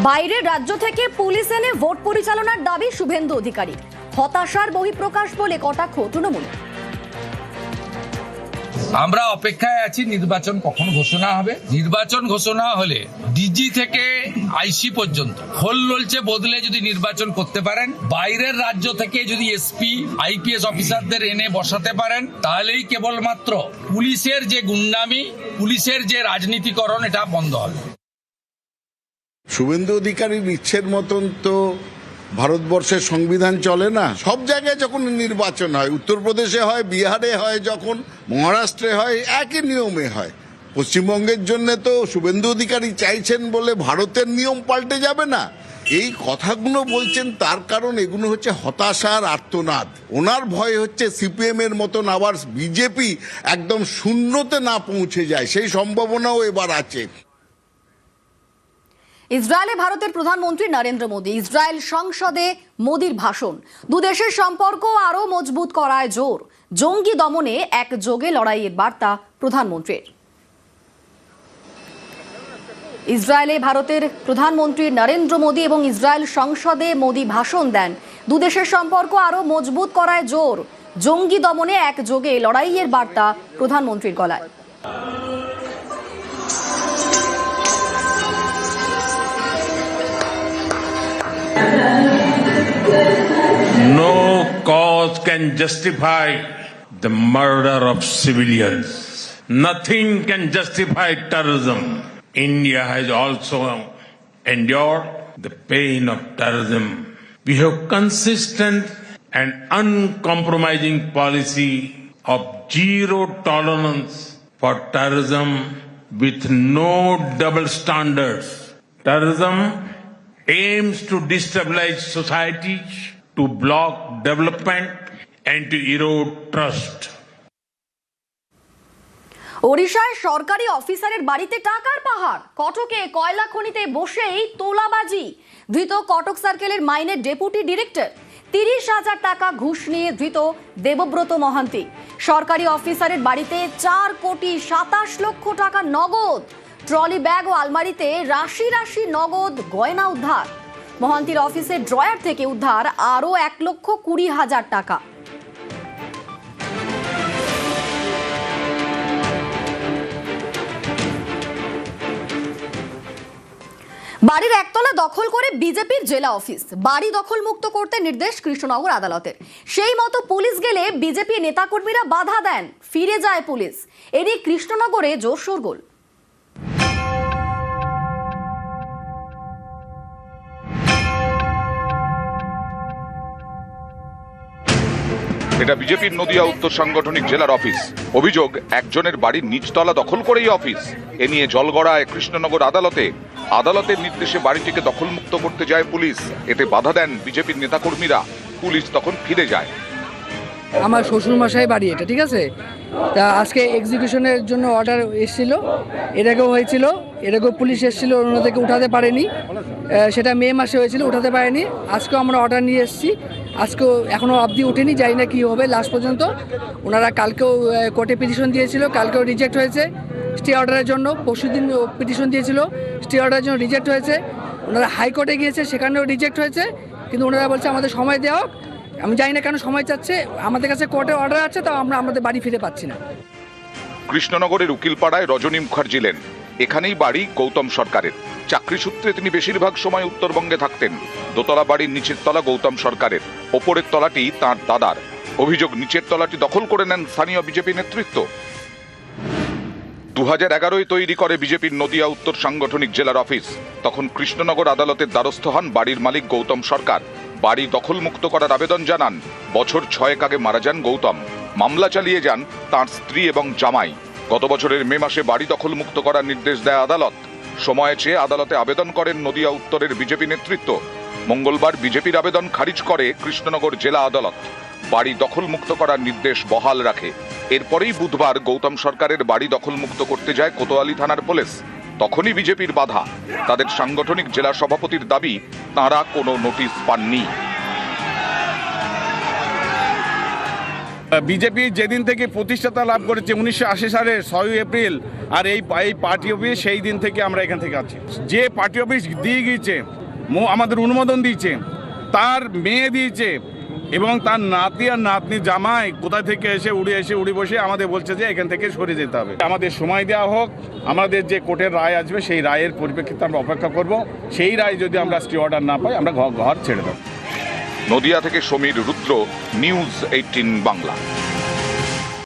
বাইরের রাজ্য থেকে পুলিশ এনে ভোট পরিচালনার দাবি শুভেন্দু অধিকারী। হতাশার বহিঃপ্রকাশ বলে কটাক্ষ তৃণমূল। আমরা অপেক্ষায় আছি নির্বাচন কখন ঘোষণা হবে। নির্বাচন ঘোষণা হলে ডিজি থেকে আইসি পর্যন্ত খোল ললচে বদলে যদি নির্বাচন করতে পারেন, বাইরের রাজ্য থেকে যদি এসপি আইপিএস অফিসারদের এনে বসাতে পারেন, তাহলেই কেবলমাত্র পুলিশের যে গুন্ডামি, পুলিশের যে রাজনীতিকরণ, এটা বন্ধ হবে। শুভেন্দু অধিকারীর ইচ্ছের মতন তো ভারতবর্ষের সংবিধান চলে না। সব জায়গায় যখন নির্বাচন হয়, উত্তরপ্রদেশে হয়, বিহারে হয়, যখন মহারাষ্ট্রে হয়, একই নিয়মে হয়। পশ্চিমবঙ্গের জন্য তো শুভেন্দু অধিকারী চাইছেন বলে ভারতের নিয়ম পাল্টে যাবে না। এই কথাগুলো বলছেন তার কারণ এগুলো হচ্ছে হতাশার আর্তনাদ। ওনার ভয় হচ্ছে সিপিএম এর মতন আবার বিজেপি একদম শূন্যতে না পৌঁছে যায়, সেই সম্ভাবনাও এবার আছে। ইসরায়েলে ভারতের প্রধানমন্ত্রী নরেন্দ্র মোদী। ইসরায়েল সংসদে মোদীর ভাষণ। দুদেশের সম্পর্ক আরো মজবুত করায় জোর। জঙ্গি দমনে একযোগে লড়াইয়ের বার্তা প্রধানমন্ত্রীর। ইসরায়েলে ভারতের প্রধানমন্ত্রী নরেন্দ্র মোদী এবং ইসরায়েল সংসদে মোদী ভাষণ দেন। দুদেশের সম্পর্ক আরো মজবুত করায় জোর। জঙ্গি দমনে একযোগে লড়াইয়ের বার্তা প্রধানমন্ত্রীর গলায়। No cause can justify the murder of civilians. Nothing can justify terrorism. India has also endured the pain of terrorism. We have consistent and uncompromising policy of zero tolerance for terrorism with no double standards. Terrorism aims to destabilize societies, to block development and to erode trust. ওড়িশায় সরকারি অফিসারের বাড়িতে টাকার পাহাড়। কটকে কয়লা খনিতে বসেই তোলাবাজি। ধৃত কটক সার্কেলের মাইনের ডেপুটি ডিরেক্টর। 30,000 টাকা ঘুষ নিয়ে ধৃত দেবব্রত মহান্তি। সরকারি অফিসারের বাড়িতে 4,27,00,000 টাকা নগদ। ট্রলি ব্যাগ ও আলমারিতে রাশি রাশি নগদ গয়না উদ্ধার। মহান্তির অফিসের ড্রয়ার থেকে উদ্ধার আরো 1,20,000 টাকা। বাড়ির একতলা দখল করে বিজেপির জেলা অফিস। বাড়ি দখল মুক্ত করতে নির্দেশ কৃষ্ণনগর আদালতের। সেই মতো পুলিশ গেলে বিজেপি নেতাকর্মীরা বাধা দেন। ফিরে যায় পুলিশ। এদিকে কৃষ্ণনগরে জোর শোরগোল। এটা বিজেপির নদিয়া উত্তর সাংগঠনিক জেলার অফিস। অভিযোগ, একজনের বাড়ির নিচতলা দখল করেই অফিস। এ নিয়ে জলগড়ায় কৃষ্ণনগর আদালতে। আদালতের নির্দেশে বাড়িটিকে দখলমুক্ত করতে যায় পুলিশ। এতে বাধা দেন বিজেপির নেতাকর্মীরা। পুলিশ তখন ফিরে যায়। আমার শ্বশুরমশাই বাড়ি এটা, ঠিক আছে। তা আজকে এক্সিকিউশনের জন্য অর্ডার এসেছিল, এর আগেও হয়েছিল, এর আগেও পুলিশ এসেছিল, ওনাদেরকে উঠাতে পারেনি। সেটা মে মাসে হয়েছিল, উঠাতে পারেনি। আজকেও আমরা অর্ডার নিয়ে এসেছি, আজকেও এখনও অবধি উঠেনি, জানি না কী হবে লাস্ট পর্যন্ত। ওনারা কালকেও কোর্টে পিটিশন দিয়েছিল, কালকেও রিজেক্ট হয়েছে স্টে অর্ডারের জন্য। পরশুদিন পিটিশন দিয়েছিল, স্টে অর্ডারের জন্য রিজেক্ট হয়েছে। ওনারা হাইকোর্টে গিয়েছে, সেখানেও রিজেক্ট হয়েছে। কিন্তু ওনারা বলছে আমাদের সময় দেওয়া হোক। আমি জানি না কেন সময় চাচ্ছে। আমাদের কাছে কোর্টে অর্ডার আছে, তাও আমরা আমাদের বাড়ি ফিরে পাচ্ছি না। কৃষ্ণনগরের উকিলপাড়ায় রজনী মুখার্জি লেন। এখানেই বাড়ি গৌতম সরকারের। চাকরি সূত্রে তিনি বেশিরভাগ সময় উত্তরবঙ্গে থাকতেন। দোতলা বাড়ির নিচের তলা গৌতম সরকারের, ওপরের তলাটি তাঁর দাদার। অভিযোগ, নিচের তলাটি দখল করে নেন স্থানীয় বিজেপি নেতৃত্ব। 2011-য় তৈরি করে বিজেপির নদিয়া উত্তর সাংগঠনিক জেলার অফিস। তখন কৃষ্ণনগর আদালতের দ্বারস্থ হন বাড়ির মালিক গৌতম সরকার। বাড়ি দখলমুক্ত করার আবেদন জানান। বছর 6 আগে মারা যান গৌতম। মামলা চালিয়ে যান তাঁর স্ত্রী এবং জামাই। গত বছরের মে মাসে বাড়ি দখলমুক্ত করার নির্দেশ দেয় আদালত। সময় চেয়ে আদালতে আবেদন করেন নদিয়া উত্তরের বিজেপি নেতৃত্ব। মঙ্গলবার বিজেপির আবেদন খারিজ করে কৃষ্ণনগর জেলা আদালত। বাড়ি দখলমুক্ত করার নির্দেশ বহাল রাখে। এরপরেই বুধবার গৌতম সরকারের বাড়ি দখলমুক্ত করতে যায় কোতোয়ালি থানার পুলিশ। তখনই বিজেপির বাধা। তাদের সাংগঠনিক জেলা সভাপতির দাবি, তাঁরা কোনো নোটিশ পাননি। বিজেপি যেদিন থেকে প্রতিষ্ঠাতা লাভ করেছে 1980 সালের 6 এপ্রিল, আর এই পার্টি অফিস সেই দিন থেকে আমরা এখান থেকে আছি। যে পার্টি অফিস দিয়ে গিয়েছে, আমাদের অনুমোদন দিয়েছে, তার মেয়ে দিয়েছে, এবং তার নাতি আর নাতনি জামাই কোথা থেকে এসে উড়ে বসে আমাদের বলছে যে এখান থেকে সরে যেতে হবে। আমাদের সময় দেওয়া হোক, আমাদের যে কোর্টের রায় আসবে সেই রায়ের পরিপ্রেক্ষিতে আমরা অপেক্ষা করব। সেই রায় যদি আমরা স্টে অর্ডার না পাই, আমরা ঘর ছেড়ে দেব। নদিয়া থেকে সমীর রুদ্র, নিউজ 18 বাংলা।